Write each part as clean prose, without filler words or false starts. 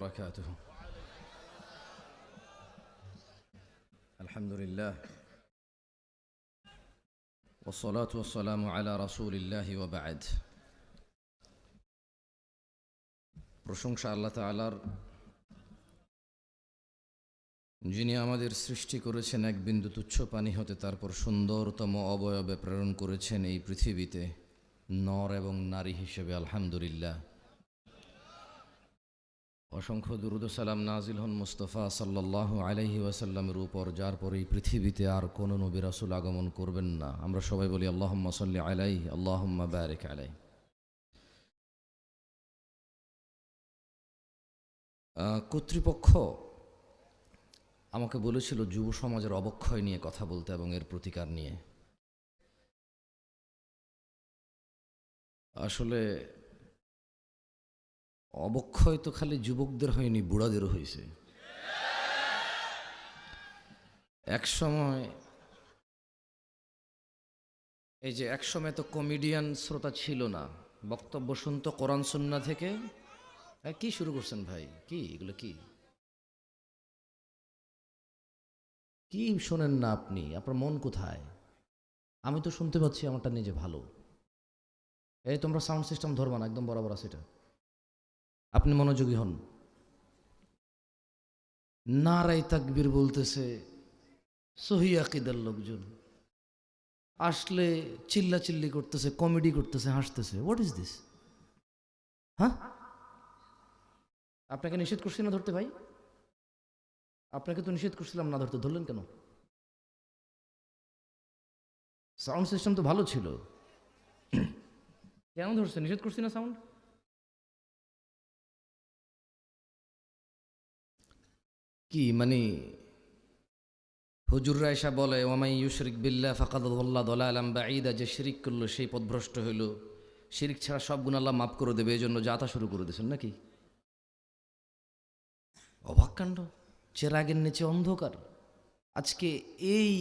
وبركاته. الحمد لله والصلاة والسلام على رسول الله وبعد. প্রশংসা আল্লাহ তাআলার, যিনি আমাদের সৃষ্টি করেছেন এক বিন্দু তুচ্ছ পানি হতে, তারপর সুন্দরতম অবয়বে প্রেরণ করেছেন এই পৃথিবীতে নর এবং নারী হিসেবে। আলহামদুলিল্লাহ। অসংখ্য দুরূদ ও সালাম নাজিল হন মুস্তাফা সাল্লাল্লাহু আলাইহি ওয়াসাল্লামের উপর, যার পরে এই পৃথিবীতে আর কোনো নবী রাসূল আগমন করবেন না। আমরা সবাই বলি আল্লাহুম্মা সাল্লি আলাইহি, আল্লাহুম্মা বারিক আলাইহি। কর্তৃপক্ষ আমাকে বলেছিল যুব সমাজের অবক্ষয় নিয়ে কথা বলতে এবং এর প্রতিকার নিয়ে। আসলে অবক্ষয় তো খালি যুবকদের হয়নি, বুড়াদেরও হয়েছে। এক সময় তো কমেডিয়ান শ্রোতা ছিল না, বক্তব্য শুনতো কোরআন সুন্নাহ থেকে। কি শুরু করছেন ভাই? কি এগুলো? কি শোনেন না আপনি? আপনার মন কোথায়? আমি তো শুনতে পাচ্ছি, আমারটা নিজে ভালো। এই তোমরা সাউন্ড সিস্টেম ধরবা না, একদম বরাবর আছে এটা। আপনি মনোযোগী হন। নারায়ে তাকবীর বলতেছে সহি আকীদার লোকজন, আসলে চিল্লাচিল্লি করতেছে, কমেডি করতেছে, হাসতেছে। What is this? হ্যাঁ, আপনাকে নিষেধ করছি না ধরতে ভাই? আপনাকে তো নিষেধ করছিলাম না ধরতে, ধরলেন কেন? সাউন্ড সিস্টেম তো ভালো ছিল, কেন ধরছে? নিষেধ করছি না সাউন্ড? কি মানে হুজুররা এসা বলে ওয়ামাই ইউশরিক বিল্লাহ ফাকাদ যাল্লা দালালাম বাঈদা, যে শিরিক করলো সেই পথভ্রষ্ট হইল, শিরিক ছাড়া সব গুনাহ আল্লাহ মাফ করে দেবে, এই জন্য যাতা শুরু করে দিয়েছেন নাকি? অবাক কাণ্ড। চেরাগের নিচে অন্ধকার। আজকে এই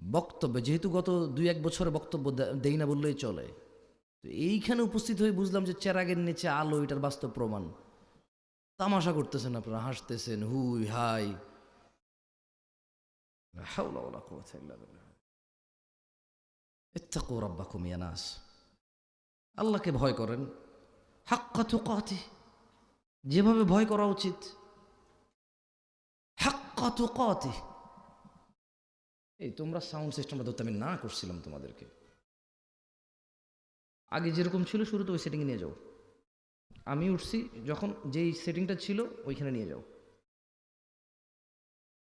বক্তব্যে, যেহেতু গত 2-1 বছরে বক্তব্য দেই না বললেই চলে, তো এইখানে উপস্থিত হয়ে বুঝলাম যে চেরাগের নিচে আলো, এটার বাস্তব প্রমাণ। তামাশা করতেছেন আপনারা, হাসতেছেন, হুই হাই। লা হাওলা ওয়ালা কুওয়াতা ইল্লা বিল্লাহ। ইত্তাকু রাব্বাকুম ইয়া নাস। আল্লাহকে ভয় করেন হাক্কা তুকাতিহ, যেভাবে ভয় করা উচিত। হাক্কা তুকাতিহ। এই তোমরা সাউন্ড সিস্টেমটা ধরতে আমি না করছিলাম তোমাদেরকে। আগে যেরকম ছিল শুরুতে ওই সেটিংয়ে নিয়ে যাও। আমি উঠছি যখন, যেই সেটিংটা ছিল ওইখানে নিয়ে যাও।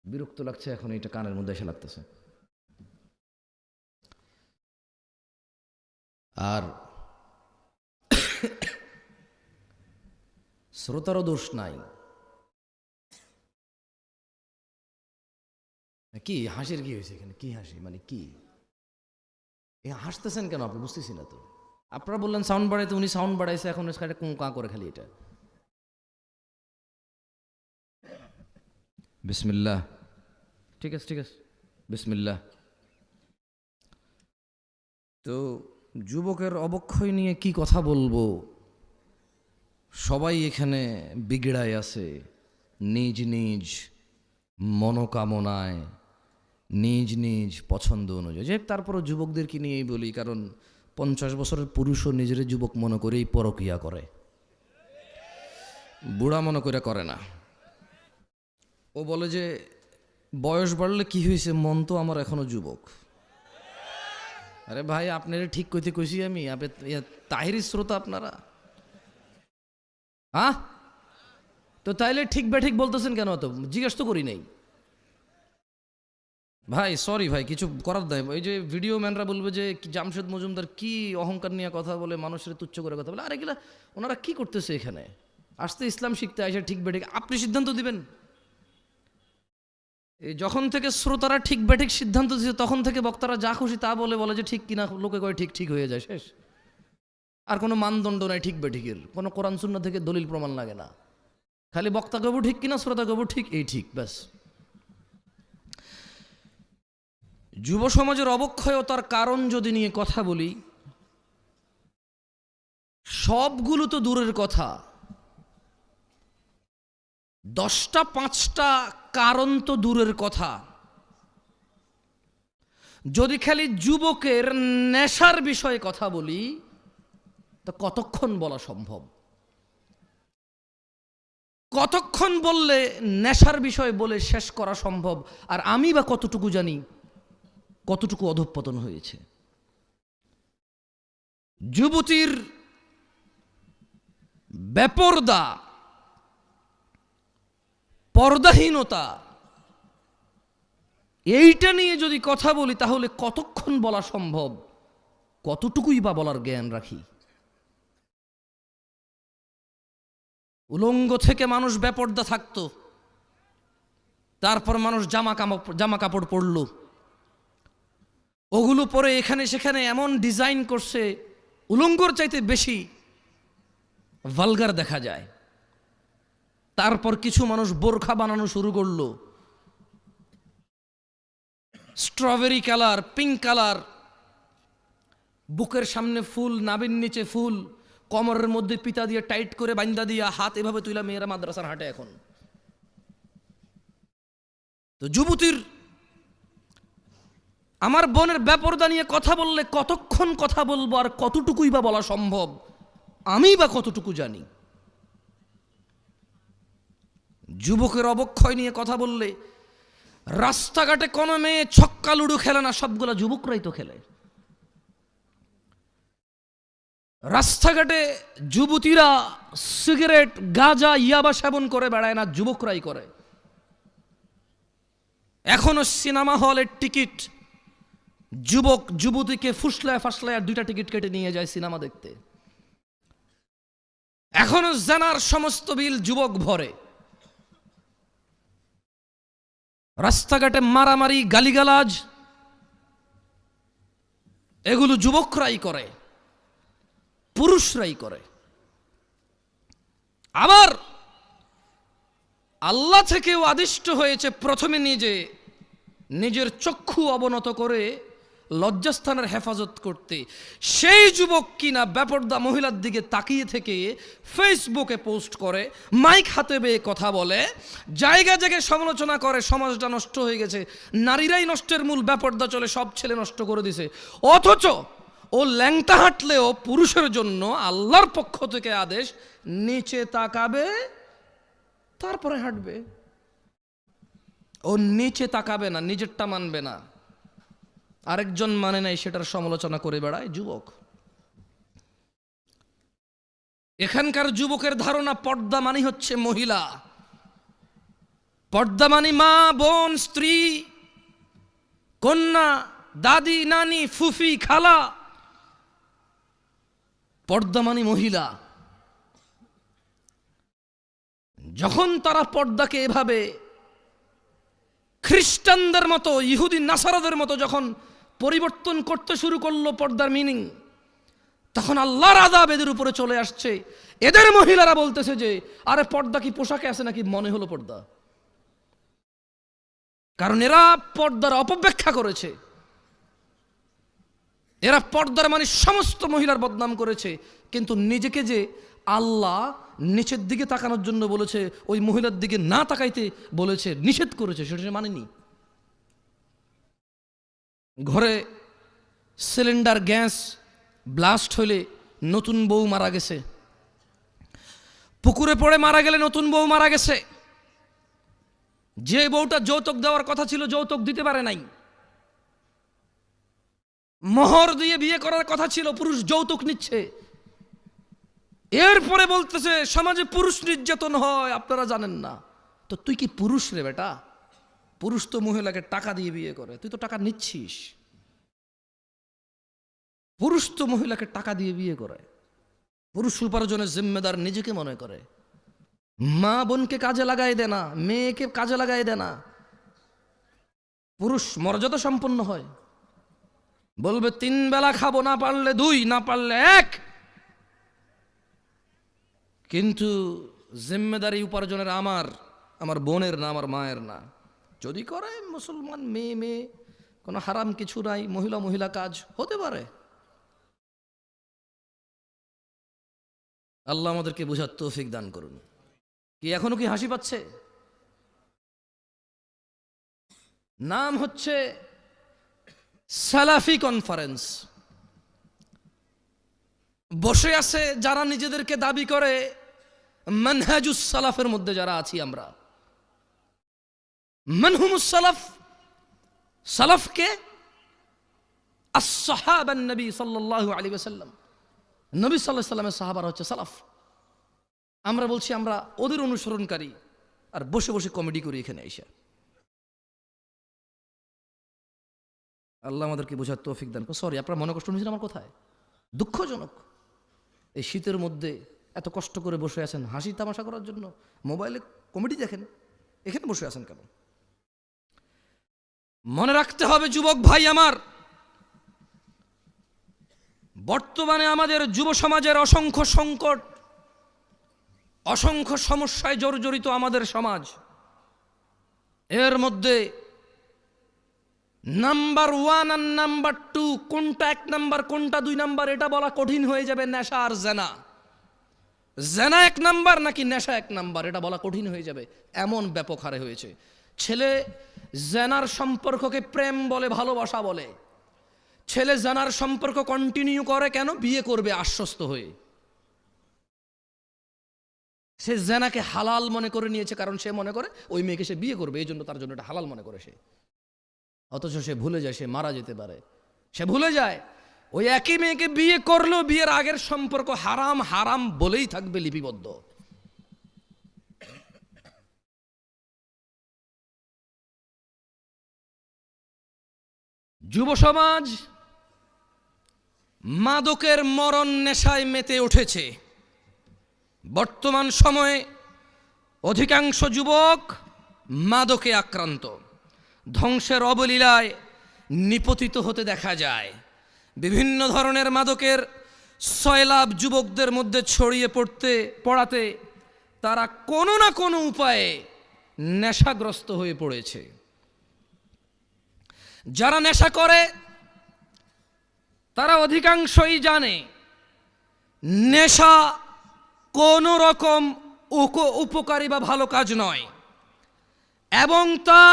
বিরক্ত লাগছে এখন, এটা কানের মধ্যে এসে লাগতেছে। আর শ্রোতারও দোষ নাই। কি হাসির কি হয়েছে এখানে? কি হাসি মানে কি? হাসতেছেন কেন আপনি? বুঝতেছি না তো। আপনারা বললেন সাউন্ড বাড়াইতে, উনি সাউন্ড বাড়াইছে, এখন কা করে খালি এটা। বিসমিল্লাহ। ঠিক আছে বিসমিল্লাহ। তো যুবকের অবক্ষয় নিয়ে কি কথা বলবো? সবাই এখানে বিগড়ায় আছে নিজ নিজ মনোকামনায়, নিজ নিজ পছন্দ অনুযায়ী। যে তারপরও যুবকদেরকে নিয়েই বলি, কারণ 50 বছরের পুরুষও নিজের যুবক মনে করেই পরকিয়া করে, বুড়া মনে করে না। ও বলে যে বয়স বাড়লে কি হয়েছে, মন তো আমার এখনো যুবক। আরে ভাই, আপনারা ঠিক কইতে কইছি আমি? তাহিরি শ্রোতা আপনারা, হ্যাঁ? তো তাইলে ঠিক বেঠিক বলতেছেন কেন? তো জিজ্ঞেস তো করি নাই ভাই। সরি ভাই, কিছু করার দেয়। ওই যে ভিডিও ম্যানরা বলবে যে জামশেদ মজুমদার কি অহংকার নিয়ে কথা বলে, মানুষের তুচ্ছ করে কথা বলে। আরে এগুলা ওনারা কি করতেছে এখানে? আসতে ইসলাম শিখতে আসে, ঠিক বেঠিক আপনি সিদ্ধান্ত দিবেন। এই যখন থেকে শ্রোতারা ঠিক বেঠিক সিদ্ধান্ত দিচ্ছে, তখন থেকে বক্তারা যা খুশি তা বলে যে ঠিক কিনা, লোকে কয় ঠিক হয়ে যায়, শেষ। আর কোনো মানদণ্ড নাই ঠিক বেঠিকের, কোনো কোরআন সুন্নাহ থেকে দলিল প্রমাণ লাগে না। খালি বক্তা কবু ঠিক কিনা, শ্রোতা কবু ঠিক, এই ঠিক, ব্যাস। যুব সমাজের অবক্ষয়তার কারণ যদি নিয়ে কথা বলি, সবগুলো তো দূরের কথা, 10টা 5টা কারণ তো দূরের কথা, যদি খালি যুবকের নেশার বিষয়ে কথা বলি তো কতক্ষণ বলা সম্ভব? কতক্ষণ বললে নেশার বিষয় বলে শেষ করা সম্ভব? আর আমি বা কতটুকু জানি কতটুকু অধঃপতন হয়েছে। যুবতীর বেপরদা, পর্দাহীনতা, এইটা নিয়ে যদি কথা বলি তাহলে কতক্ষণ বলা সম্ভব? কতটুকুই বা বলার জ্ঞান রাখি? উলঙ্গ থেকে মানুষ বেপরদা থাকতো, তারপর মানুষ জামা কাপড় পরল, ওগুলো পরে এখানে সেখানে এমন ডিজাইন করছে উলঙ্গর চাইতে বেশি ভালগার দেখা যায়। তারপর কিছু মানুষ বোরখা বানানো শুরু করলো, স্ট্রবেরি কালার, পিঙ্ক কালার, বুকের সামনে ফুল, নাভির নিচে ফুল, কোমরের মধ্যে পিতা দিয়ে টাইট করে বান্দা দিয়া হাত এভাবে তুইলা মেয়েরা মাদ্রাসার হাঁটে এখন। তো যুবতীর, আমার বোনের বেপরদা নিয়ে কথা বললে কতক্ষণ কথা বলবো আর কতটুকুই বা বলা সম্ভব? আমি বা কতটুকু জানি? যুবকের অবক্ষয় নিয়ে কথা বললে রাস্তাঘাটে কোনো মেয়ে ছক্কা লুডু খেলে না, সবগুলা যুবকরাই তো খেলে। রাস্তাঘাটে যুবতীরা সিগারেট, গাঁজা, ইয়াবা সেবন করে বেড়ায় না, যুবকরাই করে। এখনো সিনেমা হলের টিকিট যুবক যুবতীকে ফুসলায় ফাসলায় 2টা টিকিট কেটে নিয়ে যায় সিনেমা দেখতে। এখনো জানার সমস্ত বিল যুবক ভরে। রাস্তাঘাটে মারামারি, গালিগালাজ, এগুলো যুবকরাই করে, পুরুষরাই করে। আবার আল্লাহ থেকেও আদিষ্ট হয়েছে প্রথমে নিজের চক্ষু অবনত করে লজ্জাস্থানের হেফাজত করতে। সেই যুবক কিনা বেপরদা মহিলার দিকে তাকিয়ে থেকে ফেসবুকে পোস্ট করে, মাইক হাতে বেয়ে কথা বলে, জায়গায় জায়গায় সমালোচনা করে, সমাজটা নষ্ট হয়ে গেছে, নারীরাই নষ্টের মূল, বেপরদা চলে, সব ছেলে নষ্ট করে দিছে। অথচ ও ল্যাংটা হাঁটলেও পুরুষের জন্য আল্লাহর পক্ষ থেকে আদেশ, নিচে তাকাবে তারপরে হাঁটবে। ও নিচে তাকাবে না, নিজেরটা মানবে না, আরেকজন মানে নাই সেটার সমালোচনা করে বেড়ায় যুবক। এখানকার যুবকের ধারণা পর্দা মানি হচ্ছে মহিলা, পর্দা মানি মা, বোন, স্ত্রী, কন্যা, দাদি, নানি, ফুফি, খালা। পর্দা মানি মহিলা। যখন তারা পর্দাকে এভাবে খ্রিস্টানদের মতো, ইহুদি নাসারাদের মতো যখন পরিবর্তন করতে শুরু করলো পর্দার মিনিং, তখন আল্লাহর আযাব এদের উপরে চলে আসছে। এদের মহিলারা বলতেছে যে আরে পর্দা কি পোশাকে আছে নাকি, মনে হলো পর্দা। কারণ এরা পর্দার অপব্যাখ্যা করেছে, এরা পর্দার মানে সমস্ত মহিলার বদনাম করেছে। কিন্তু নিজেকে যে আল্লাহ নিচের দিকে তাকানোর জন্য বলেছে, ওই মহিলার দিকে না তাকাইতে বলেছে, নিষেধ করেছে, সেটা মানেনি। ঘরে সিলিন্ডার গ্যাস ব্লাস্ট হলে নতুন বউ মারা গেছে, পুকুরে পড়ে মারা গেলে নতুন বউ মারা গেছে, যে বউটা যৌতুক দেওয়ার কথা ছিল যৌতুক দিতে পারে নাই, মোহর দিয়ে বিয়ে করার কথা ছিল, পুরুষ যৌতুক নিচ্ছে। এরপরে বলতেছে সমাজে পুরুষ নির্যাতন হয়, আপনারা জানেন না। তো তুই কি পুরুষ রে বেটা? পুরুষ তো মহিলাকে টাকা দিয়ে বিয়ে করে, তুই তো টাকা নিচ্ছিস। পুরুষ তো মহিলাকে টাকা দিয়ে বিয়ে করে, পুরুষ উপার্জনের জিম্মেদার নিজেকে মনে করে। মা বোনকে কাজে লাগাই দেয় না, মেয়েকে কাজে লাগাই দেয় না। পুরুষ মর্যাদা সম্পন্ন হয়, বলবে 3 বেলা খাবো, না পারলে 2, না পারলে 1। কিন্তু জিম্মেদারি উপার্জনের আমার বোনের না, আমার মায়ের না। যদি করে মুসলমান মেয়ে, কোনো হারাম কিছু নাই, মহিলা কাজ হতে পারে। আল্লাহ আমাদেরকে বুঝার তৌফিক দান করুন। কি এখনো কি হাসি পাচ্ছে? নাম হচ্ছে সালাফি কনফারেন্স। বসে আছে যারা নিজেদেরকে দাবি করে মানহাজুস সালাফের মধ্যে যারা আছি আমরা। মানহুমুস সালাফ, সালাফকে আসহাবান নবী সাল্লাল্লাহু আলাইহি ওয়াসাল্লাম, নবী সাল্লাল্লাহু আলাইহি ওয়াসাল্লামের সাহাবারা হচ্ছে সালাফ। আমরা বলছি আমরা ওদের অনুসরণকারী, আর বসে বসে কমেডি করি এখানে এসে। আল্লাহ আমাদেরকে বোঝার তৌফিক দান। সরি, আপনারা মনে কষ্ট নিয়েছেন আমার কোথায়? দুঃখজনক এই শীতের মধ্যে এত কষ্ট করে বসে আছেন হাসি তামাশা করার জন্য, মোবাইলে কমেডি দেখেন, এখানে বসে আছেন কেন? মনে রাখতে হবে যুবক ভাই আমার, বর্তমানে আমাদের যুব সমাজের অসংখ্য সংকট, অসংখ্য সমস্যায় জর্জরিত আমাদের সমাজ। এর মধ্যে নাম্বার 1 আর নাম্বার 2, কোনটা 1 নাম্বার কোনটা 2 নাম্বার এটা বলা কঠিন হয়ে যাবে। নেশা আর জেনা, জেনা 1 নাম্বার নাকি নেশা 1 নাম্বার এটা বলা কঠিন হয়ে যাবে, এমন ব্যাপক হারে হয়েছে। ছেলে জেনার সম্পর্ককে প্রেম বলে, ভালোবাসা বলে। ছেলে জেনার সম্পর্ক কন্টিনিউ করে কেন? বিয়ে করবে আশ্বস্ত হয়ে। সে জেনাকে হালাল মনে করে নিয়েছে, কারণ সে মনে করে ওই মেয়েকে সে বিয়ে করবে, এই জন্য তার জন্য এটা হালাল মনে করে সে। অথচ সে ভুলে যায় সে মারা যেতে পারে। সে ভুলে যায় ওই একই মেয়েকে বিয়ে করলেও বিয়ের আগের সম্পর্ক হারাম হারাম বলেই থাকবে লিপিবদ্ধ। যুব সমাজ মাদকের মরণ নেশায় মেতে উঠেছে। বর্তমান সময়ে অধিকাংশ যুবক মাদকে আক্রান্ত, ধ্বংসের অবলীলায় নিপতিত হতে দেখা যায়। বিভিন্ন ধরনের মাদকের সয়লাভ যুবকদের মধ্যে ছড়িয়ে পড়াতে তারা কোনো না কোনো উপায়ে নেশাগ্রস্ত হয়ে পড়েছে। যারা নেশা করে তারা অধিকাংশই জানে নেশা কোনো রকম উপকারী বা ভালো কাজ নয়, এবং তা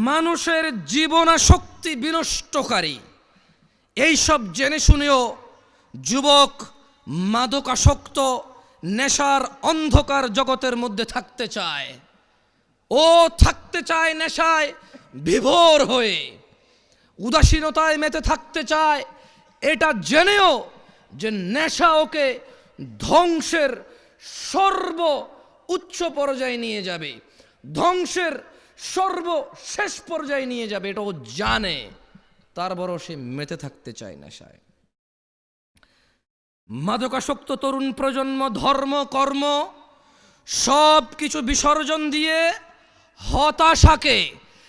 মানুষের জীবনাশক্তি বিনষ্টকারী। এইসব জেনে শুনেও যুবক মাদকাসক্ত নেশার অন্ধকার জগতের মধ্যে থাকতে চায়। ও থাকতে চায় নেশায় বিভোর হয়ে, উদাসীনতায় মেতে থাকতে চায়, এটা জেনেও যে নেশা ওকে ধ্বংসের সর্ব উচ্চ পর্যায়ে নিয়ে যাবে, ধ্বংসের সর্বশেষ পর্যায়ে নিয়ে যাবে, এটা ও জানে, তারপরও সে মেতে থাকতে চায় নেশায়। মাদকাসক্ত তরুণ প্রজন্ম ধর্ম কর্ম সব কিছু বিসর্জন দিয়ে হতাশাকে,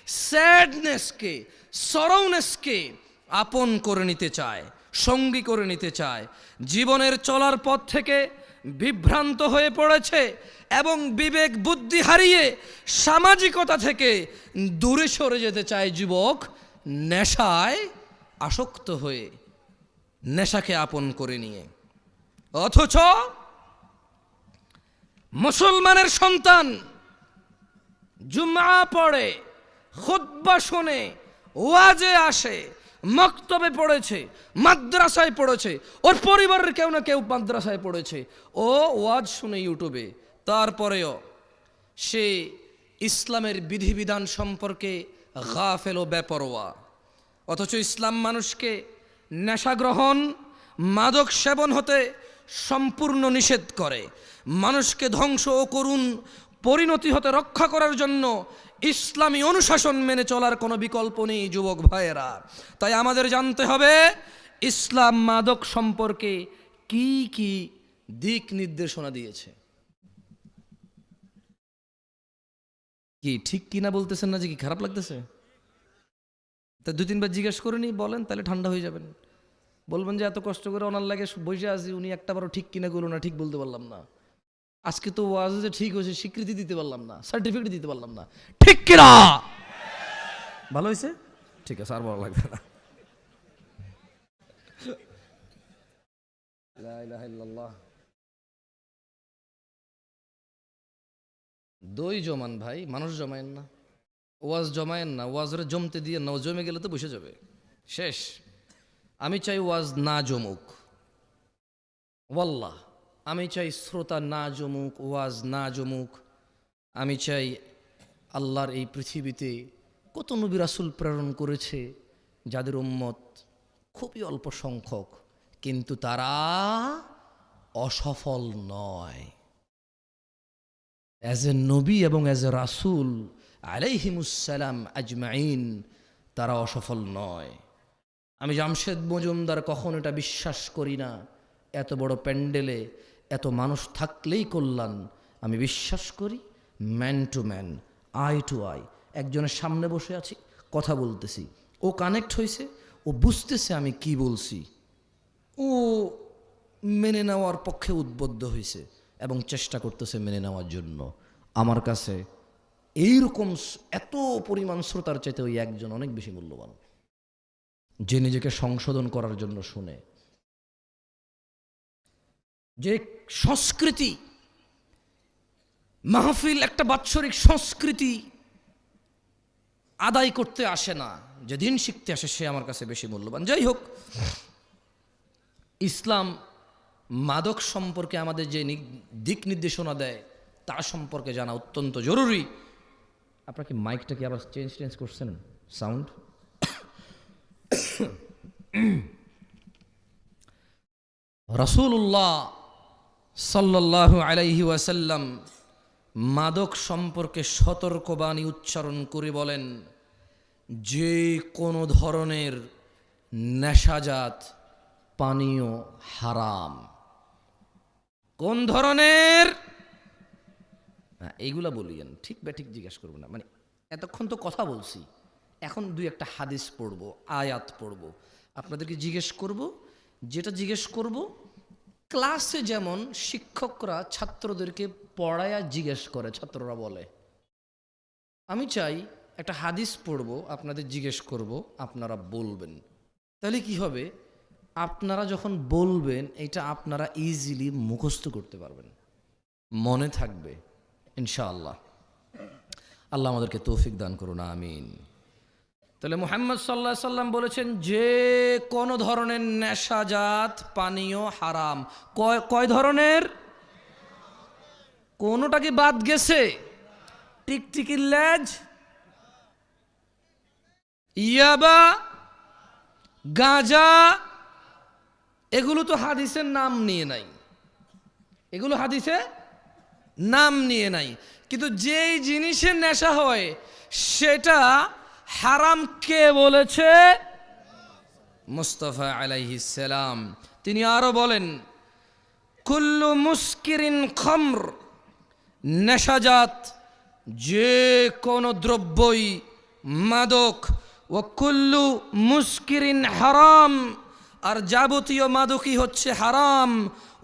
স্যাডনেসকে, সরৌনেসকে আপন করে নিতে চায়, সঙ্গী করে নিতে চায়। জীবনের চলার পথ থেকে বিভ্রান্ত হয়ে পড়েছে এবং বিবেক বুদ্ধি হারিয়ে সামাজিকতা থেকে দূরে সরে যেতে চায় যুবক, নেশায় আসক্ত হয়ে, নেশাকে আপন করে নিয়ে। অথচ মুসলমানের সন্তান জুমআ পড়ে, খুতবা শোনে, ওয়াজে আসে, মক্তবে পড়েছে, মাদ্রাসায় পড়েছে, ওর পরিবারের কেউ না কেউ মাদ্রাসায় পড়েছে, ও ওয়াজ শুনে ইউটিউবে, তারপরেও সে ইসলামের বিধিবিধান সম্পর্কে গাফেল ও বেপরোয়া। অথচ ইসলাম মানুষকে নেশা গ্রহণ, মাদক সেবন হতে সম্পূর্ণ নিষেধ করে। মানুষকে ধ্বংস ও করুণ পরিণতি হতে রক্ষা করার জন্য ইসলামী অনুশাসন মেনে চলার কোনো বিকল্প নেই যুবক ভাইয়েরা। তাই আমাদের জানতে হবে ইসলাম মাদক সম্পর্কে কি কি দিক নির্দেশনা দিয়েছে। কি ঠিক কিনা বলতেছেন না যে কি খারাপ লাগতেছে? তা 2-3 বার জিজ্ঞেস করে নি, বলেন, তাহলে ঠান্ডা হয়ে যাবেন। বলবেন যে এত কষ্ট করে ওনার লাগে বসে আছি, উনি একটাবারও ঠিক কিনা করলো না, ঠিক বলতে পারলাম না। আজকে তো ওয়াজ যে ঠিক হয়েছে স্বীকৃতি দিতে পারলাম না, সার্টিফিকেট দিতে পারলাম না, ঠিক কিনা? ভালো হয়েছে, ঠিক আছে, আর ভালো লাগবে না। লা ইলাহা ইল্লাল্লাহ। দই জমান ভাই, মানুষ জমায়েন না, ওয়াজ জমায়েন না, ওয়াজরে জমতে দিয়ে না, জমে গেলে তো বসে যাবে, শেষ। আমি চাই ওয়াজ না জমুক, ওয়াল্লাহ আমি চাই শ্রোতা না জমুক, ওয়াজ না জমুক। আমি চাই আল্লাহর এই পৃথিবীতে কত নবী রাসূল প্রেরণ করেছে, যাদের উম্মত খুবই অল্প সংখ্যক, কিন্তু তারা অসফল নয়। অ্যাজ এ নবী এবং অ্যাজ এ রাসূল আলাইহিমুসসালাম আজমাইন, তারা অসফল নয়। আমি জামশেদ মজুমদার কখন এটা বিশ্বাস করি না, এত বড় প্যান্ডেলে এত মানুষ থাকলেই কল্যাণ। আমি বিশ্বাস করি man to man, eye to eye. একজনের সামনে বসে আছি, কথা বলতেছি, ও কানেক্ট হয়েছে, ও বুঝতেছে আমি কি বলছি, ও মেনে নেওয়ার পক্ষে উদ্বুদ্ধ হয়েছে এবং চেষ্টা করতেছে মেনে নেওয়ার জন্য। আমার কাছে এইরকম এত পরিমাণ শ্রোতার চাইতে ওই একজন অনেক বেশি মূল্যবান, যে নিজেকে সংশোধন করার জন্য শুনে। যে সংস্কৃতি মাহফিল একটা বাৎসরিক সংস্কৃতি আদায় করতে আসে না, যে দিন শিখতে আসে, সে আমার কাছে বেশি মূল্যবান। যাই হোক, ইসলাম মাদক সম্পর্কে আমাদের যে দিক নির্দেশনা দেয় তা সম্পর্কে জানা অত্যন্ত জরুরি। আপনার কি মাইকটা কি আবার চেঞ্জ করছেন সাউন্ড? রাসূলুল্লাহ সাল্লাল্লাহু আলাইহি ওয়াসাল্লাম মাদক সম্পর্কে সতর্কবাণী উচ্চারণ করে বলেন, যে কোনো ধরনের নেশাজাত পানীয় হারাম। কোন ধরনের? এইগুলা বলিয়েন, ঠিক বা ঠিক জিজ্ঞেস করবো না, মানে এতক্ষণ তো কথা বলছি, এখন দুই একটা হাদিস পড়বো, আয়াত পড়বো, আপনাদেরকে জিজ্ঞেস করব। যেটা জিজ্ঞেস করব ক্লাসে যেমন শিক্ষকরা ছাত্রদেরকে পড়ায়া জিজ্ঞেস করে, ছাত্ররা বলে, আমি চাই একটা হাদিস পড়বো, আপনাদের জিজ্ঞেস করব, আপনারা বলবেন। তাহলে কি হবে, আপনারা যখন বলবেন এটা আপনারা ইজিলি মুখস্থ করতে পারবেন, মনে থাকবে ইনশাআল্লাহ। আল্লাহ আমাদেরকে তৌফিক দান করুন, আমিন। তাহলে মুহাম্মদ সাল্লাল্লাহু আলাইহি সাল্লাম বলেছেন যে কোনো ধরনের নেশাজাত পানীয় হারাম। কয় ধরনের? কোনোটা কি বাদ গেছে? টিকটিকির লেজ, ইয়াবা, গাঁজা, এগুলো তো হাদিসের নাম নিয়ে নাই, এগুলো হাদিসে নাম নিয়ে নাই। কিন্তু যেই জিনিসের নেশা হয় সেটা হারাম কে বলেছে? মুস্তাফা আলাইহিস সালাম। তিনি আরো বলেন, কুল্লু মুস্কিরিন খামর, নেশাজাত যে কোনো দ্রব্যই মাদক, ও কুল্লু মুস্কিরিন হারাম, আর যাবতীয় মাদকই হচ্ছে হারাম।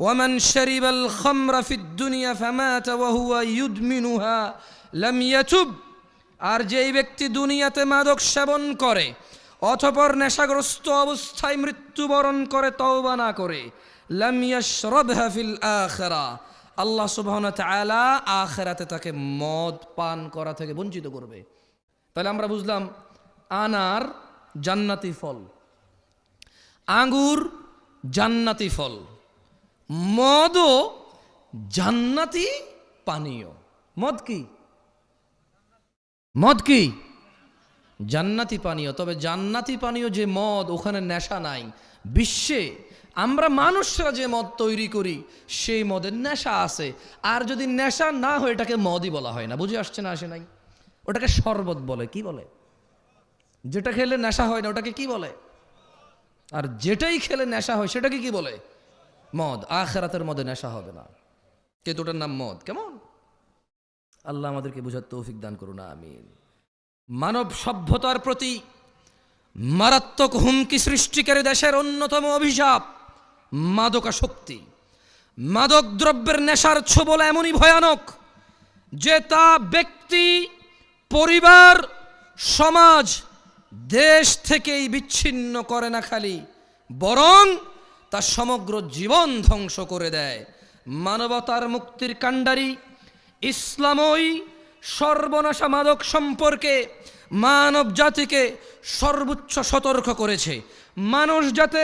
ওয়ামান শারিবাল খামরা ফিদ দুনিয়া ফামাতা ওয়া হুয়া ইউদমিনুহা লাম ইয়াতুব, আর যেই ব্যক্তি দুনিয়াতে মাদক সেবন করে অতঃপর নেশাগ্রস্ত অবস্থায় মৃত্যুবরণ করে তওবা না করে, লাম ইয়াশরাবহা ফিল আখিরাহ, আল্লাহ সুবহানাহু ওয়া তাআলা আখিরাতে তাকে মদ পান করা থেকে বঞ্চিত করবে। তাহলে আমরা বুঝলাম আনার জান্নাতি ফল, আঙ্গুর জান্নাতি ফল, মদও জান্নাতি পানীয়। মদ কি? মদ কি? জান্নাতি পানীয়। তবে জান্নাতি পানীয় যে মদ, ওখানে নেশা নাই। বিশ্বে আমরা মানুষরা যে মদ তৈরি করি সেই মদের নেশা আছে, আর যদি নেশা না হয় এটাকে মদই বলা হয় না। বুঝে আসছে না? আসে নাই? ওটাকে শরবত বলে। কি বলে? যেটা খেলে নেশা হয় না ওটাকে কি বলে? আর যেটাই খেলে নেশা হয় সেটাকে কি বলে? মদ। আখিরাতের মদে নেশা হবে না, কিন্তু ওটার নাম মদ। কেমন? আল্লাহ আমাদেরকে বুঝার তৌফিক দান করুন, আমিন। মানব সভ্যতার প্রতি মারাত্মক হুমকি সৃষ্টিকারী দেশের অন্যতম অভিশাপ মাদকাসক্তি। মাদক দ্রব্যের নেশার ছোবল এমনই ভয়ানক যে তা ব্যক্তি, পরিবার, সমাজ, দেশ থেকেই বিচ্ছিন্ন করে না খালি, বরং তা সমগ্র জীবন ধ্বংস করে দেয়। মানবতার মুক্তির কাণ্ডারি ইসলামই সর্বনাশা মাদক সম্পর্কে মানব জাতিকে সর্বোচ্চ সতর্ক করেছে। মানুষ যাতে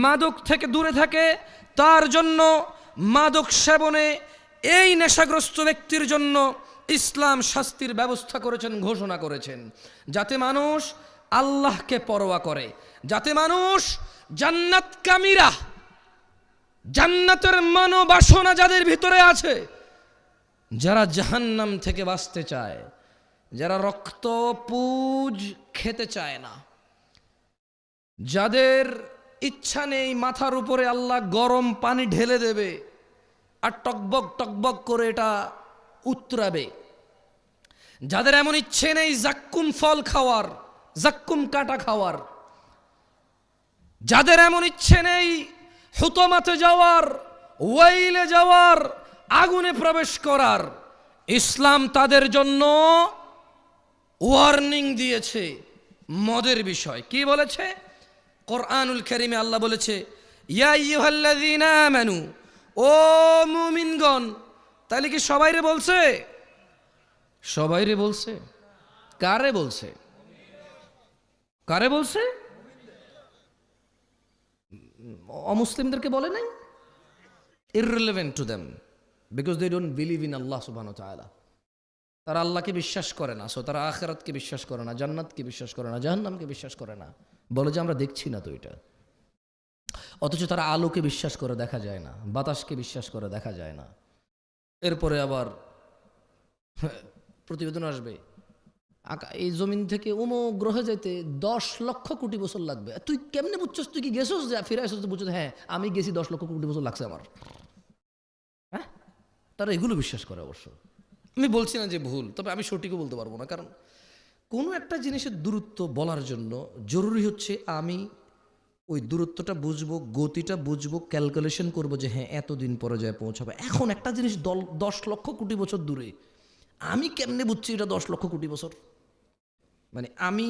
মাদক থেকে দূরে থাকে তার জন্য মাদক সেবনে এই নেশাগ্রস্ত ব্যক্তির জন্য ইসলাম শাস্তির ব্যবস্থা করেছেন, ঘোষণা করেছেন, যাতে মানুষ আল্লাহকে পরোয়া করে, যাতে মানুষ জান্নাতকামীরা, জান্নাতের মনোবাসনা যাদের ভিতরে আছে, যারা জাহান্নাম থেকে বাঁচতে চায়, যারা রক্ত পুজ খেতে চায় না, যাদের ইচ্ছা নেই মাথার উপরে আল্লাহ গরম পানি ঢেলে দেবে আর টকবক টকবক করে এটা উতরাবে, যাদের এমন ইচ্ছে নেই জাক্কুম ফল খাওয়ার, জাক্কুম কাটা খাওয়ার, যাদের এমন ইচ্ছে নেই হুতমাতে যাওয়ার, ওয়াইলে যাওয়ার, আগুনে প্রবেশ করার, ইসলাম তাদের জন্য ওয়ার্নিং দিয়েছে মদের বিষয়। কি বলেছে? কোরআনুল কারীমে আল্লাহ বলেছে, ইয়া আইয়ুহাল্লাযীনা আমানু, ও মুমিনগণ। তাহলে কি সবাইরে বলছে? সবাইরে বলছে? কারে বলছে? কারে বলছে? অমুসলিমদেরকে বলে নাই? irrelevant to them because they don't believe in Allah subhanahu wa ta'ala. তারা আল্লাহকে বিশ্বাস করে না, সো তারা আখিরাতকে বিশ্বাস করে না, জান্নাতকে বিশ্বাস করে না, জাহান্নামকে বিশ্বাস করে না, বলে যে আমরা দেখছি না তো এটা। অথচ তারা আলোকে বিশ্বাস করে দেখা যায় না, বাতাসকে বিশ্বাস করে দেখা যায় না। এরপরে আবার প্রতিবেদন আসবে, এই জমিন থেকে অমুক গ্রহে যেতে 10 লক্ষ কোটি বছর লাগবে। তুই কেমনে বুঝছস? তুই কি গেছস? যে ফিরে আসছিস? বুঝছিস? হ্যাঁ আমি গেছি, 10 লক্ষ কোটি বছর লাগছে আমার। হ্যাঁ, তারা এগুলো বিশ্বাস করে। অবশ্য আমি বলছি না যে ভুল, তবে আমি সঠিকও বলতে পারবো না, কারণ কোনো একটা জিনিসের দূরত্ব বলার জন্য জরুরি হচ্ছে আমি ওই দূরত্বটা বুঝবো, গতিটা বুঝবো, ক্যালকুলেশন করবো যে হ্যাঁ এতদিন পরে যায় পৌঁছাবে। এখন একটা জিনিস 10 লক্ষ কোটি বছর দূরে, আমি কেমনে বুঝছি এটা 10 লক্ষ কোটি বছর? মানে আমি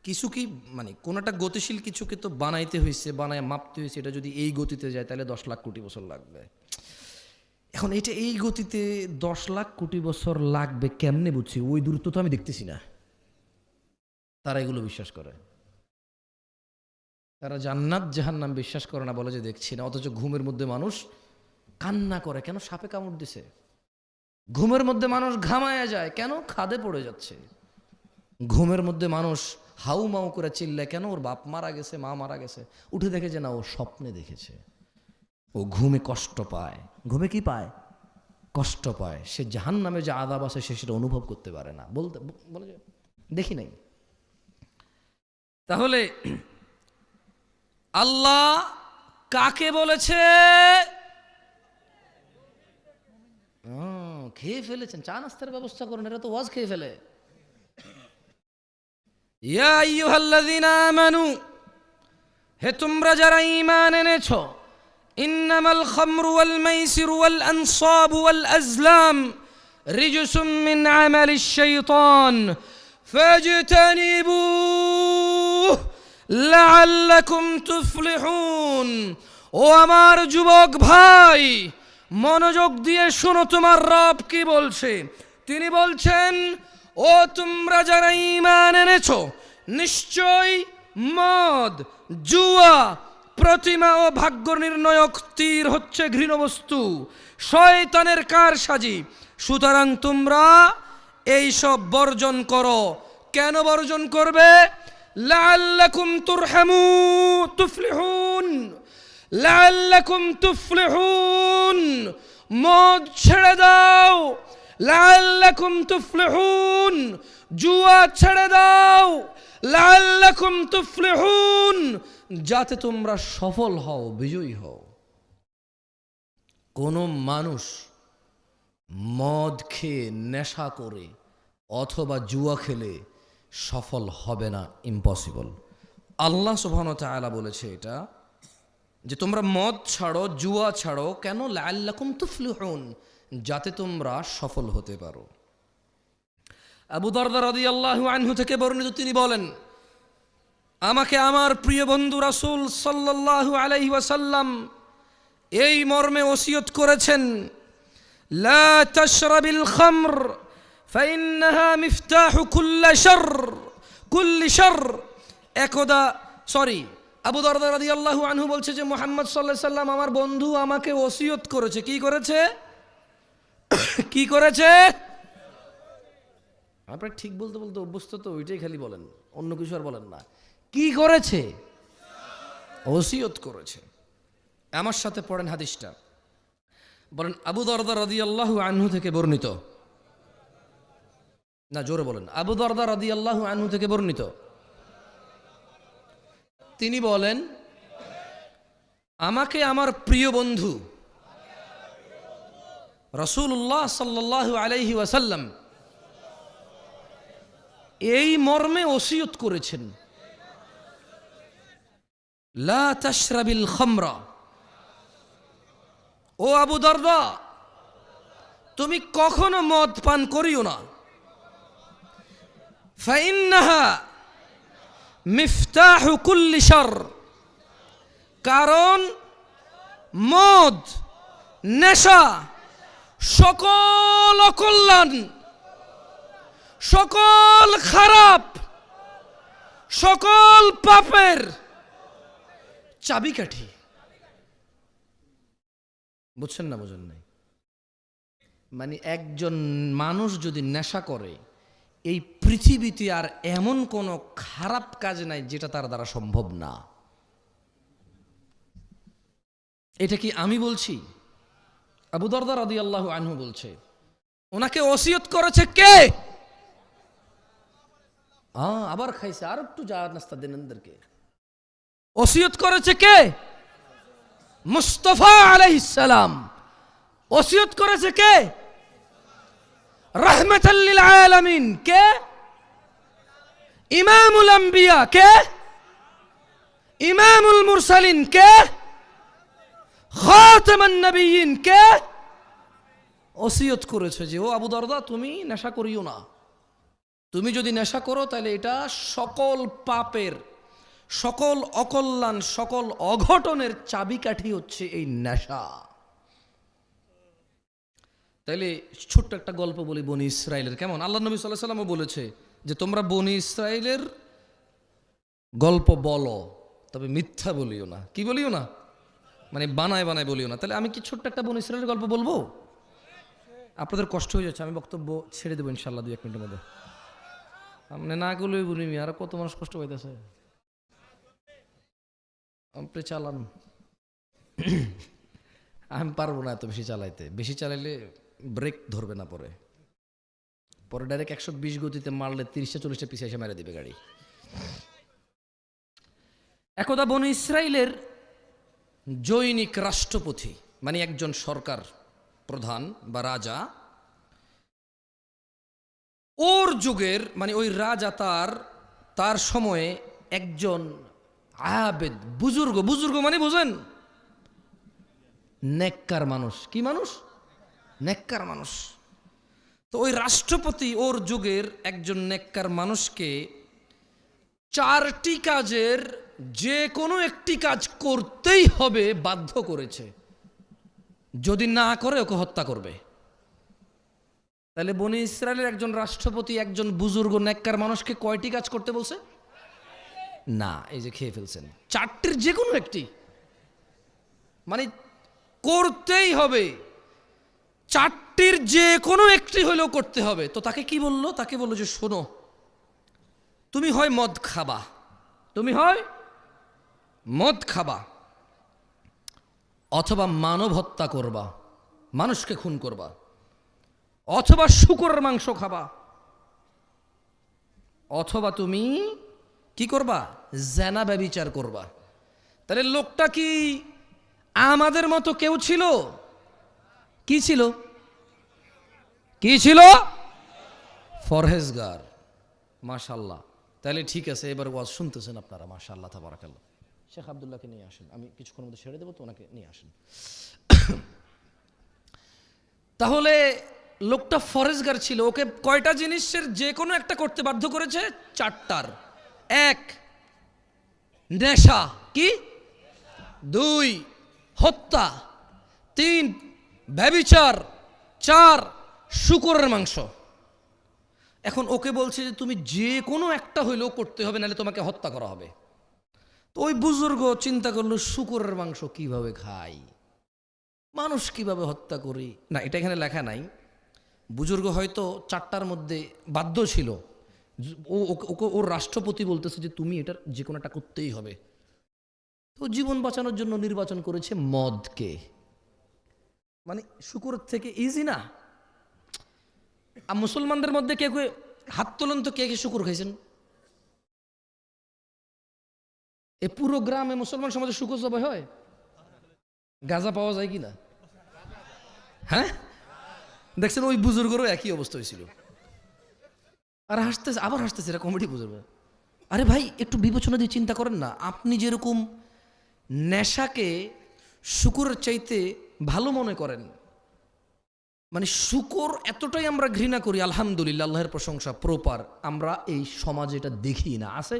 কিছু কি, মানে কোনো একটা গতিশীল কিছুকে তো বানাইতে হয়েছে, বানায় মাপতে হয়েছে, এটা যদি এই গতিতে যায় তাহলে 10 লাখ কোটি বছর লাগবে। এখন এটা এই গতিতে 10 লাখ কোটি বছর লাগবে কেমনে বুঝছি? ওই দূরত্ব তো আমি দেখতেছি না। তারা এগুলো বিশ্বাস করে। তারা জান্নাত জাহান্নাম বিশ্বাস করে না, বলে যে দেখছি না। অথচ ঘুমের মধ্যে মানুষ কান্না করে, কেন? সাপে কামড় দিছে। ঘুমের মধ্যে মানুষ ঘামায়া যায়, কেন? খাদে পড়ে যাচ্ছে। ঘুমের মধ্যে মানুষ হাউ মাউ করে চিল্লায়, কেন? ওর বাপ মারা গেছে, মা মারা গেছে। উঠে দেখে যে না, ও স্বপ্নে দেখেছে। ও ঘুমে কষ্ট পায়। ঘুমে কি পায়? কষ্ট পায়। সে জাহান্নামে যে আযাব আছে সে সেটা অনুভব করতে পারে না, বলে যে দেখি নাই। তাহলে আল্লাহ কাকে বলেছে? খেয়ে ফেলেছেন, চা নাস্তার ব্যবস্থা করুন, এরা তো ওয়াজ খেয়ে ফেলে। ইয়া আইয়ুহাল্লাযীনা আমানু, হে তোমরা যারা ঈমান এনেছো, ইন্নামাল খামরু ওয়াল মাইসিরু ওয়াল আনসাবু ওয়াল আজলাম রিজসুম মিন আমালিশ শাইতান ফাজতানিবুহু লাআল্লাকুম তুফলিহুন। ও আমার যুবক ভাই, মনোযোগ দিয়ে শোনো, তোমার রব কি বলছে। তিনি বলছেন, ও তোমরা যারা ঈমান এনেছো, নিশ্চয় মদ, জুয়া, প্রতিমা ও ভাগ্য নির্ণয়ক তীর হচ্ছে ঘৃণ বস্তু, শয়তানের কারসাজি। সুতরাং তোমরা এই সব বর্জন করো। কেন বর্জন করবে? লাআল্লাকুম তুফলিহুন, লাআল্লাকুম তুফলিহুন। মদ ছেড়ে দাও, লাআল্লাকুম তুফলিহুন। জুয়া ছেড়ে দাও, লাআল্লাকুম তুফলিহুন, যাতে তোমরা সফল হও, বিজয়ী হও। কোন মানুষ মদ খেয়ে, নেশা করে অথবা জুয়া খেলে সফল হবে না, ইম্পসিবল। আল্লাহ সুবহানাহু ওয়া তাআলা বলেছে এটা, যে তোমরা মদ ছাড়ো, জুয়া ছাড়ো। কেন? লাআল্লাকুম তুফলিহুন, যাতে তোমরা সফল হতে পারো। আবু দারদা রাদিয়াল্লাহু আনহু থেকে বর্ণিত, তিনি বলেন, আমাকে আমার প্রিয় বন্ধু রাসূল সাল্লাল্লাহু আলাইহি ওয়াসাল্লাম এই মর্মে ওসিয়ত করেছেন, লা তাশরাবিল খামর ফাইন্নাহা মিফতাহু কুল্লি শার। একদা আবু দারদা রাদিয়াল্লাহু আনহু বলছে যে মুহাম্মদ সাল্লাল্লাহু আলাইহি সাল্লাম আমার বন্ধু আমাকে ওসিয়ত করেছে। কি করেছে? কি করেছে? আপনি ঠিক বলতে বলতে অভ্যস্ত তো, ওইটাই খালি বলেন, অন্য কিছু আর বলেন না। কি করেছে? ওসিয়ত করেছে। আমার সাথে পড়েন হাদিসটা, বলেন আবু দারদা রাদিয়াল্লাহু আনহু থেকে বর্ণিত, না জোরে বলেন, আবু দারদা রাদিয়াল্লাহু আনহু থেকে বর্ণিত। তিনি বলেন, আমাকে আমার প্রিয় বন্ধু রাসূলুল্লাহ সাল্লাল্লাহু আলাইহি ওয়াসাল্লাম এই মর্মে ওসিয়ত করেছেন, লা তাশরাবিল খামরা। ও আবু দারদা, তুমি কখনো মদ পান করিও না। ফাইন্নাহা মিফতাহু কুল্লি শার, কারণ মদ, নেশা সকল অকল্যাণ, সকল খারাপ, সকল পাপের চাবিকাঠি। বুঝছেন না? বুঝেন নাই? মানে একজন মানুষ যদি নেশা করে, এই পৃথিবীতে আর এমন কোনো খারাপ কাজ নাই যেটা তার দ্বারা সম্ভব না। এটা কি আমি বলছি? আবু দারদা রাদিয়াল্লাহু আনহু বলছে। ওনাকে ওসিয়ত করেছে কে? আবার খাইছে, আর একটু যা নাস্তা দেন এদেরকে। ওসিয়ত করেছে কে? মুস্তাফা আলাইহিস সালাম। ওসিয়ত করেছে কে? রাহমাতাল লিল আলামিন। কে? ইমামুল আম্বিয়া। কে? ইমামুল মুরসালিন। কে? খাতামান নবিয়্যিন। কে? ওসিয়ত করেছে যে ও আবু দারদা, তুমি নেশা করিও না। তুমি যদি নেশা করো তাহলে এটা সকল পাপের, সকল অকল্যাণ, সকল অঘটনের চাবিকাঠি হচ্ছে এই নেশা। তাইলে ছোট্ট একটা গল্প বলি বনি ইসরাইলের। কেমন? আল্লাহ নবী সাল্লাল্লাহু আলাইহি ওয়াসাল্লামও বলেছে যে তোমরা বনি ইসরাইলের গল্প বলো, তবে মিথ্যা বলিও না। কি বলিও না? মানে বানায় বানায় বলিও না। তাহলে আমি কি ছোট্ট একটা বনি ইসরাইলের গল্প বলবো? আপনাদের কষ্ট হয়ে যাচ্ছে, আমি বক্তব্য ছেড়ে দেবো ইনশাল্লাহ 2-1 মিনিটের মধ্যে। আপনি না গেলেই বলি, আর কত মানুষ কষ্ট পাইতেছে। আপনি চালান, আমি পারবো না এত বেশি চালাইতে। বেশি চালাইলে ব্রেক ধরবে না, পরে ডাইরেক্ট 120 গতিতে মারলে 30-40 পিছিয়ে এসে মেরে দিবে গাড়ি। একদা বনি ইসরাইলের জৈনিক রাষ্ট্রপতি, মানে একজন সরকার প্রধান বা রাজা, ওর যুগের, মানে ওই রাজা তার সময়ে একজন আবেদ, বুজুর্গ মানে বুঝেন, নেককার মানুষ। কি মানুষ? নেককার মানুষ। তো ওই রাষ্ট্রপতি ওর যুগের একজন নেককার মানুষকে 4টি কাজের যে কোনো একটি কাজ করতেই হবে বাধ্য করেছে। যদি না করে ওকে হত্যা করবে। তাহলে বনি ইসরায়েলের একজন রাষ্ট্রপতি একজন বুজুর্গ নেককার মানুষকে কয়টি কাজ করতে বলছে? না, এই যে খেয়ে ফেলছেন, 4টির যে কোনো একটি, মানে করতেই হবে। 4টির যে কোনো একটি হলেও করতে হবে। তো তাকে কি বললো? তাকে বললো যে শোনো, তুমি হয় মদ খাবা, অথবা মানব হত্যা করবা, মানুষকে খুন করবা, অথবা শূকরের মাংস খাবা, অথবা তুমি কি করবা? জেনা ব্যভিচার করবা। তাহলে লোকটা কি আমাদের মতো কেউ ছিল? কি ছিল? ফরহেজগার। মাশাআল্লাহ। তাহলে ঠিক আছে, এবার ওয়াজ শুনতেছেন আপনারা। মাশাআল্লাহ, তাবারাকাল্লাহ। শেখ আব্দুল্লাহকে নিয়ে আসেন, আমি কিছুক্ষণের মধ্যে ছেড়ে দেবো, তো ওনাকে নিয়ে আসেন। তাহলে লোকটা ফরেজগার ছিল, ওকে কয়টা জিনিসের যে কোনো একটা করতে বাধ্য করেছে? 4টার। 1 নেশা, কি? 2 হত্যা, 3 ব্যভিচার, 4 শূকরের মাংস। এখন ওকে বলছে যে তুমি যে কোনো একটা হইলেও করতে হবে, নাহলে তোমাকে হত্যা করা হবে। তো ওই বুজুর্গ চিন্তা করলো শূকরের মাংস কিভাবে খাই, মানুষ কিভাবে হত্যা করি। না, এটা এখানে লেখা নাই। বুজুর্গ হয়তো 4টার মধ্যে বাধ্য ছিল, ওকে ওর রাষ্ট্রপতি বলতেছে যে তুমি এটার যে কোনো একটা করতেই হবে। তো জীবন বাঁচানোর জন্য নির্বাচন করেছে মদকে। মানে শূকরের থেকে ইজি না। আর মুসলমানদের মধ্যে কে কে হাত তোলেন তো, কে কে শূকর খাইছেন? এ পুরো গ্রামে মুসলমান সমাজে শূকর জবাই হয়? গাঁজা পাওয়া যায় কিনা? হ্যাঁ, দেখছেন ওই বুজুর্গেরও একই অবস্থা হয়েছিল। আর হাসতেছে, আবার হাসতেছে, এটা কমেডি বুজুর্গ। আরে ভাই, একটু বিবেচনা দিয়ে চিন্তা করেন না। আপনি যেরকম নেশাকে শূকরের চাইতে ভালো মনে করেন, মানে শূকর এতটাই আমরা ঘৃণা করি, আলহামদুলিল্লাহ, আল্লাহর প্রশংসা, প্রপার আমরা এই সমাজে এটা দেখি না। আছে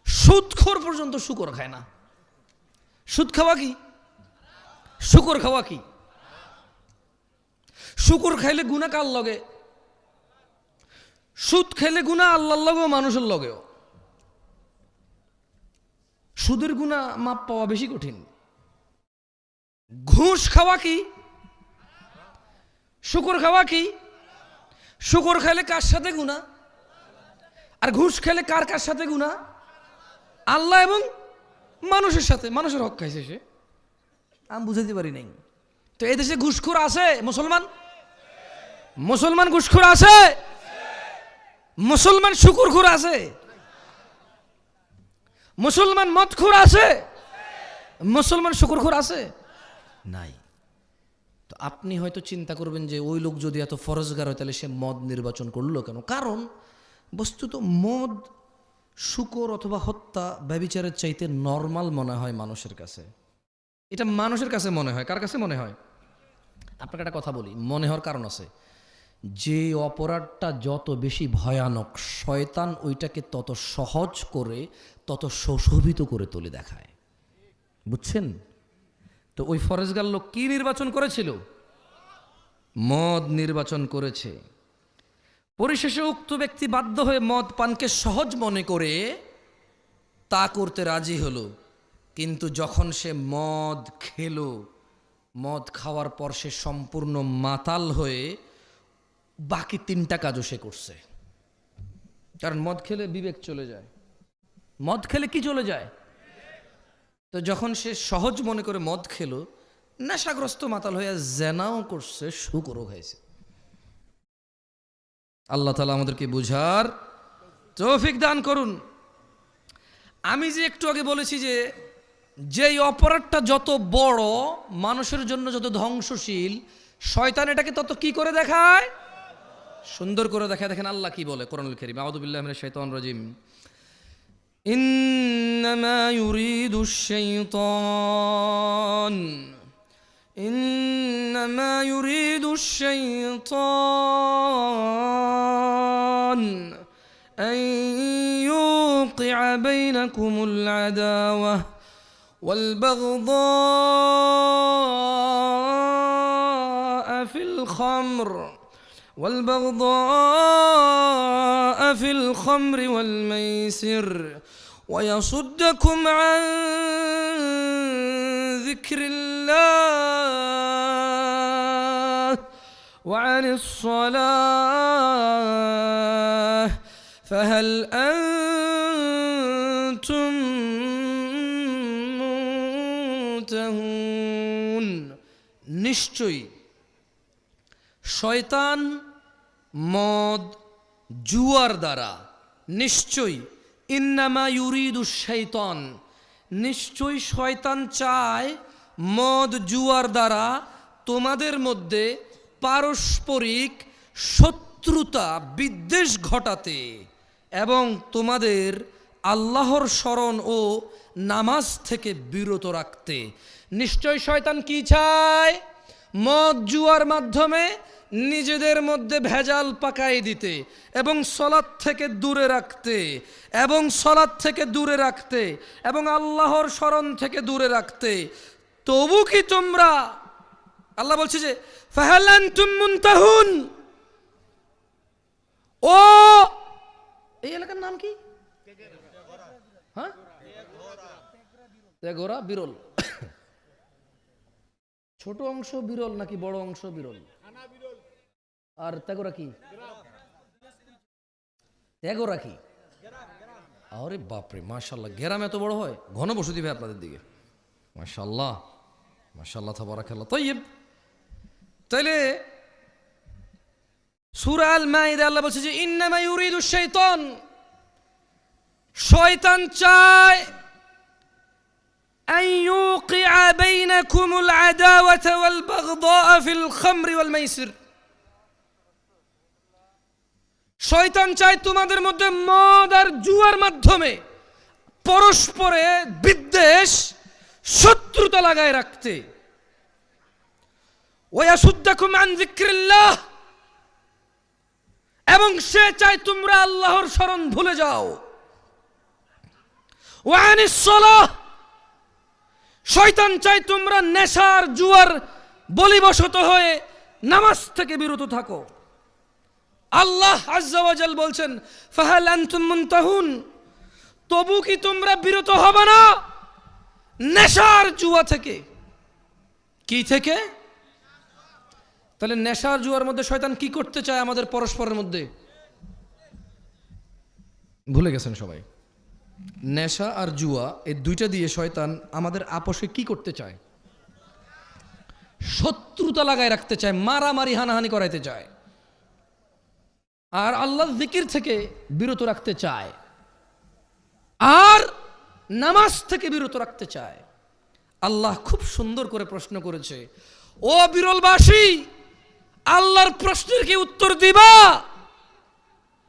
সুদখোর পর্যন্ত শূকর খায় না। সুদ খাওয়া কি, শূকর খাওয়া কি? শূকর খাইলে গুনাহ কার লগে? সুদ খাইলে গুনাহ আল্লাহর লগেও মানুষের লগেও। সুদের গুনাহ মাপ পাওয়া বেশি কঠিন। ঘুষ খাওয়া কি, শূকর খাওয়া কি? শূকর খাইলে কার সাথে গুনাহ, আর ঘুষ খেলে কার কার সাথে গুনাহ? আল্লাহ এবং মানুষের সাথে। মানুষের হক খাইছে সে, আমি বুঝাতে পারি নাই। তো এই দেশে ঘুষখোর আছে? মুসলমান ঘুষখোর আছে? মুসলমান শূকরখোর আছে? মুসলমান মদখোর আছে? মুসলমান শূকরখোর আছে? নাই। তো আপনি হয়তো চিন্তা করবেন যে ওই লোক যদি এত ফরজগার হয় তাহলে সে মদ নির্বাচন করলো কেন? কারণ বস্তুত মদ, শূকর অথবা হত্যা, ব্যভিচারের চাইতে নর্মাল মনে হয় মানুষের কাছে। এটা মানুষের কাছে মনে হয়। কার কাছে মনে হয়? আপনাকে একটা কথা বলি, মনে হওয়ার কারণ আছে। যে অপরাধটা যত বেশি ভয়ানক, শয়তান ওইটাকে তত সহজ করে, তত সুশোভিত করে তুলে দেখায়। বুঝছেন? তো ওই ফরেজগার লোক কি নির্বাচন করেছিল? মদ নির্বাচন করেছে। পরিশেষে উক্ত ব্যক্তি বাধ্য হয়ে মদ পানকে সহজ মনে করে তা করতে রাজি হলো। কিন্তু যখন সে মদ খেলো, মদ খাওয়ার পর সে সম্পূর্ণ মাতাল হয়ে বাকি 3টা কাজও সে করছে। কারণ মদ খেলে বিবেক চলে যায়। মদ খেলে কি চলে যায়? তো যখন সে সহজ মনে করে মদ খেলো, নেশাগ্রস্ত মাতাল হয়ে জেনাও করছে, শূকরও খাইছে। আল্লাহ তাআলা আমাদেরকে বুঝার তৌফিক দান করুন। আমি যে একটু আগে বলেছি যে যেই অপরাধটা যত বড়, মানুষের জন্য যত ধ্বংসশীল, শয়তান এটাকে তত কি করে দেখায়? সুন্দর করে দেখায়। দেখেন আল্লাহ কি বলে কোরআনুল কারীম, আউযু বিল্লাহি মিনাশ শাইতানির রাজিম। ইন্নামা ইউরিদুশ শাইতান إنما يريد الشيطان أن يوقع بينكم العداوة والبغضاء في الخمر والميسر ويصدكم عن ذكر الله وعن الصلاة فهل أنتم মুনতাহুন। নিশ্চয়ই শয়তান মদ জুয়ার দ্বারা, নিশ্চয়ই ইন্নামা ইউরিদুশ শাইতান, নিশ্চয়ই শয়তান চায় মদ জুয়ার দ্বারা তোমাদের মধ্যে পারস্পরিক শত্রুতা বিদ্বেষ ঘটাতে এবং তোমাদের আল্লাহর স্মরণ ও নামাজ থেকে বিরত রাখতে। নিশ্চয় শয়তান কি চায়? মদ জুয়ার মাধ্যমে নিজেদের মধ্যে ভেজাল পাকাই দিতে এবং সলাত থেকে দূরে রাখতে এবং আল্লাহর স্মরণ থেকে দূরে রাখতে। তবু কি তোমরা, আল্লাহ বলছে যে ফাহাল আনতুম মুনতাহুন, ও এলাকার নাম কি? হ্যাঁ, তেঘরা বিরল। ছোট অংশ বিরল নাকি বড় অংশ বিরল? আর তেঘরা কি? তেঘরা কি? আরে বাপরে, মাশাআল্লাহ, গ্রাম এত বড় হয়? ঘন বসতি ভাই আপনাদের দিকে, মাশাআল্লাহ মাশাআল্লাহ তাবারাকাল্লাহ। তাইয়্যিব, তাইলে সূরা আল মাইদা আল্লাহ বলছে যে ইন্নামা ইউরিদু শাইতান, শয়তান চায় আন ইউকিআ বাইনাকুমুল আদাওয়াতা ওয়াল বাগদাআ ফিল খামরি ওয়াল মাইসির, শয়তান চায় তোমাদের মধ্যে মদ আর জুয়ার মাধ্যমে পরস্পরে বিদ্বেষ, শত্রুতা লাগায় রাখতে। ওয়াসুদ্দাকুম আন যিকরিল্লাহ, এবং সে চায় তোমরা আল্লাহর স্মরণ ভুলে যাও। ওয়া আনিস সালাহ, শয়তান চায় তোমরা নেশার জুয়ার বলিবশত হয়ে নামাজ থেকে বিরত থাকো। আল্লাহ আজ্জা ওয়া জাল বলছেন ফাহাল আনতুম মুনতাহুন, তবু কি তোমরা বিরত হবে না নেশার জুয়া থেকে? কি থেকে? তাহলে নেশার জুয়ার মধ্যে শয়তান কি করতে চায় আমাদের পরস্পরের মধ্যে? ভুলে গেছেন সবাই? নেশা আর জুয়া এই দুইটা দিয়ে শয়তান আমাদের আপোষে কি করতে চায়? শত্রুতা লাগায় রাখতে চায়, মারামারি হানাহানি করাইতে চায়, আর আল্লাহর জিকির থেকে বিরত রাখতে চায়, আর নামাজ থেকে বিরত রাখতে চায়। আল্লাহ খুব সুন্দর করে প্রশ্ন করেছে, ও বিরলবাসী, আল্লাহর প্রশ্নের কি উত্তর দিবা?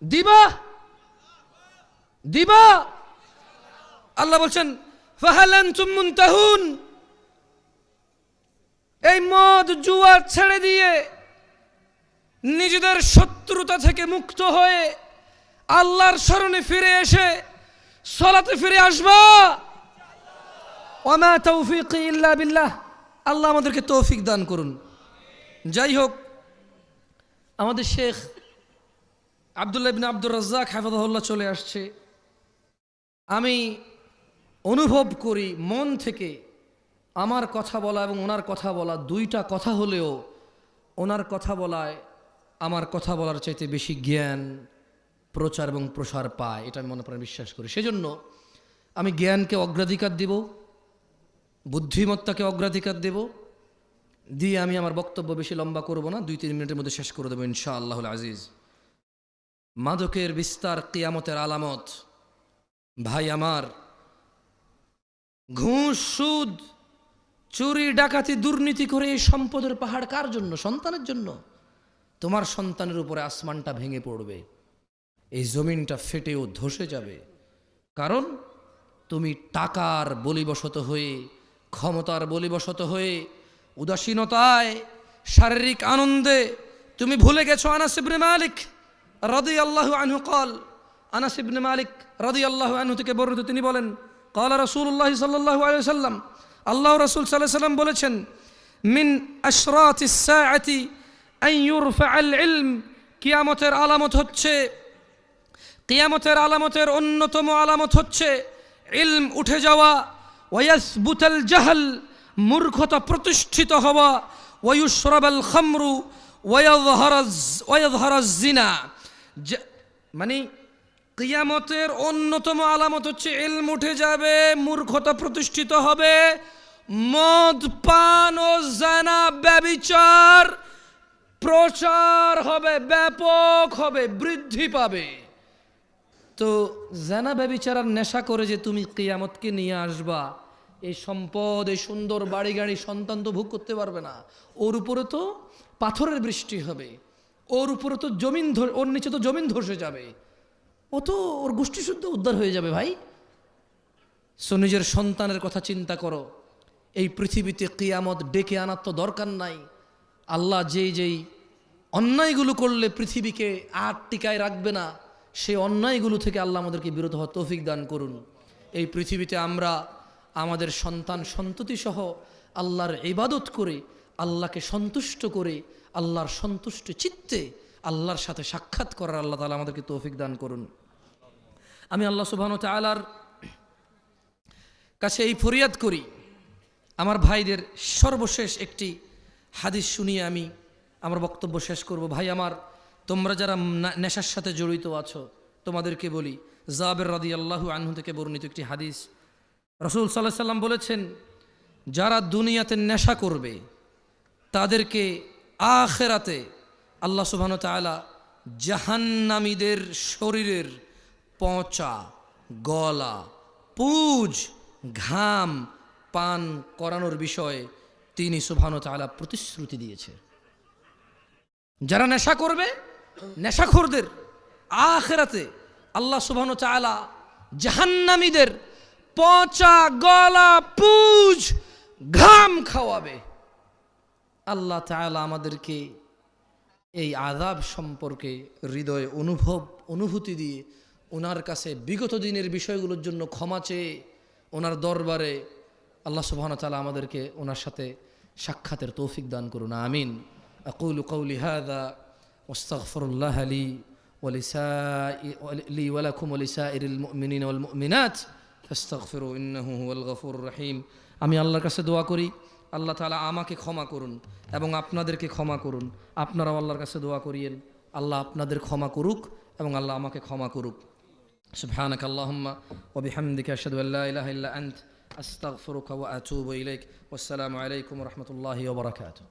দিবা? দিবা? আল্লাহ বলছেন ফাহাল আনতুম মুনতাহুন, এই মদ জুয়া ছেড়ে দিয়ে নিজেদের শত্রুতা থেকে মুক্ত হয়ে আল্লাহর স্মরণে ফিরে এসে সালাতে ফিরে আসবা। ওয়া মা তাওফীকি ইল্লা বিল্লাহ, আল্লাহ আমাদেরকে তৌফিক দান করুন। যাই হোক, আমাদের শেখ আব্দুল্লাহ ইবনে আব্দুর রাজ্জাক হাফিজাহুল্লাহ চলে আসছে। আমি অনুভব করি মন থেকে আমার কথা বলা এবং ওনার কথা বলা দুইটা কথা হলেও ওনার কথা বলায় আমার কথা বলার চাইতে বেশি জ্ঞান প্রচার এবং প্রসার পায়, এটা আমি মনে প্রাণে বিশ্বাস করি। সেজন্য আমি জ্ঞানকে অগ্রাধিকার দেব, বুদ্ধিমত্তাকে অগ্রাধিকার দেব, দিয়ে আমি আমার বক্তব্য বেশি লম্বা করব না, 2-3 মিনিটের মধ্যে শেষ করে দেবো ইনশাআল্লাহুল আজিজ। মাদকের বিস্তার কিয়ামতের আলামত। ভাই আমার, ঘুষ, সুদ, চুরি, ডাকাতি, দুর্নীতি করে এই সম্পদের পাহাড় কার জন্য? সন্তানের জন্য। তোমার সন্তানের উপরে আসমানটা ভেঙে পড়বে, এই জমিনটা ফেটেও ধসে যাবে, কারণ তুমি টাকার বলিবশত হয়ে, ক্ষমতার বলিবশত হয়ে, উদাসীনতায়, শারীরিক আনন্দে তুমি ভুলে গেছো আনাস ইবনে মালিক রাদিয়াল্লাহু আনহু قال, আনাস ইবনে মালিক রাদিয়াল্লাহু আনহু থেকে বর্ণিত, তিনি বলেন قال রাসূলুল্লাহ সাল্লাল্লাহু আলাইহি ওয়াসাল্লাম, আল্লাহর রাসূল সাল্লাল্লাহু আলাইহি ওয়াসাল্লাম বলেছেন, মিন আশরাতিস সাআতি আন ইউরফাআল ইলম, কিয়ামতের আলামত হচ্ছে, কিয়ামতের আলামতের অন্যতম আলামত হচ্ছে ইলম উঠে যাওয়া, ওয়ায়াসবুতাল জাহল, মূর্খতা প্রতিষ্ঠিত হওয়া, ওয়ায়ুশরাবাল খামরু ওয়ায়াযহারাজ জিনা, মানে কিয়ামতের অন্যতম আলামত হচ্ছে ইলম উঠে যাবে, মূর্খতা প্রতিষ্ঠিত হবে, মদ পান ও জানা ব্যভিচার প্রচার হবে, ব্যাপক হবে, বৃদ্ধি পাবে। তো জানা ব্যভিচার আর নেশা করে যে তুমি কিয়ামতকে নিয়ে আসবা, এই সম্পদ, এই সুন্দর বাড়ি গাড়ি, সন্তান তো ভোগ করতে পারবে না, ওর উপরে তো পাথরের বৃষ্টি হবে, ওর উপরে তো জমিন, ওর নিচে তো জমিন ধসে যাবে, ও তো ওর গোষ্ঠী শুদ্ধ উদ্ধার হয়ে যাবে। ভাই, সো নিজের সন্তানের কথা চিন্তা করো। এই পৃথিবীতে কিয়ামত ডেকে আনার তো দরকার নাই। আল্লাহ যেই অন্যায়গুলো করলে পৃথিবীকে আর টিকায় রাখবে না, সেই অন্যায়গুলো থেকে আল্লাহ আমাদেরকে বিরত হওয়ার তৌফিক দান করুন। এই পৃথিবীতে আমরা আমাদের সন্তান সন্ততি সহ আল্লাহর ইবাদত করে, আল্লাহকে সন্তুষ্ট করে, আল্লাহর সন্তুষ্ট চিত্তে আল্লাহর সাথে সাক্ষাৎ করার আল্লাহ তাআলা আমাদেরকে তৌফিক দান করুন। আমি আল্লাহ সুবহানাহু ওয়া তাআলার কাছে এই ফরিয়াদ করি, আমার ভাইদের সর্বশেষ একটি হাদিস শুনিয়ে আমি আমার বক্তব্য শেষ করব। ভাই আমার, তোমরা যারা নেশার সাথে জড়িত আছো, তোমাদেরকে বলি, জাবের রাদিয়াল্লাহু আনহু থেকে বর্ণিত একটি হাদিস, রাসূল সাল্লাল্লাহু আলাইহি সাল্লাম বলেছেন, যারা দুনিয়াতে নেশা করবে তাদেরকে আখিরাতে আল্লাহ সুবহানাহু ওয়া তাআলা জাহান্নামীদের শরীরের পচা, গলা, পুজ, ঘাম পান করানোর বিষয়ে তিনি সুবহানাহু ওয়া তাআলা প্রতিশ্রুতি দিয়েছে। যারা নেশা করবে, নেশাখোরদের আখিরাতে আল্লাহ সুবহানাহু ওয়া তাআলা জাহান্নামীদের পচা, গলা, পুজ, ঘাম খাওয়াবে। আল্লাহ তাআলা আমাদেরকে এই আযাব সম্পর্কে হৃদয়ে অনুভূতি দিয়ে ওনার কাছে বিগত দিনের বিষয়গুলোর জন্য ক্ষমা চেয়ে ওনার দরবারে আল্লাহ সুবহানাহু ওয়া তাআলা আমাদেরকে ওনার সাথে সাক্ষাতের তৌফিক দান করুন, আমিন। আকুলু কওলি হাযা ওয়াস্তাগফিরুল্লাহ লি ওয়া লাকুম ওয়া লিসাইরিল মুমিনিনা ওয়াল মুমিনাত ফাস্তাগফিরু ইন্নাহু হুয়াল গফুরুর রহিম। আমি আল্লাহর কাছে দোয়া করি, আল্লাহ তাআলা আমাকে ক্ষমা করুন এবং আপনাদেরকে ক্ষমা করুন। আপনারাও আল্লাহর কাছে দোয়া করিয়েন, আল্লাহ আপনাদের ক্ষমা করুক এবং আল্লাহ আমাকে ক্ষমা করুক। সুবহানাকা আল্লাহুম্মা ওয়া বিহামদিকা আশহাদু আল্লা ইলাহা ইল্লা আনত আস্তাগফিরুকা ওয়া আতুবু ইলাইক। ওয়াসসালামু আলাইকুম ওয়া রাহমাতুল্লাহি ওয়া বারাকাতুহু।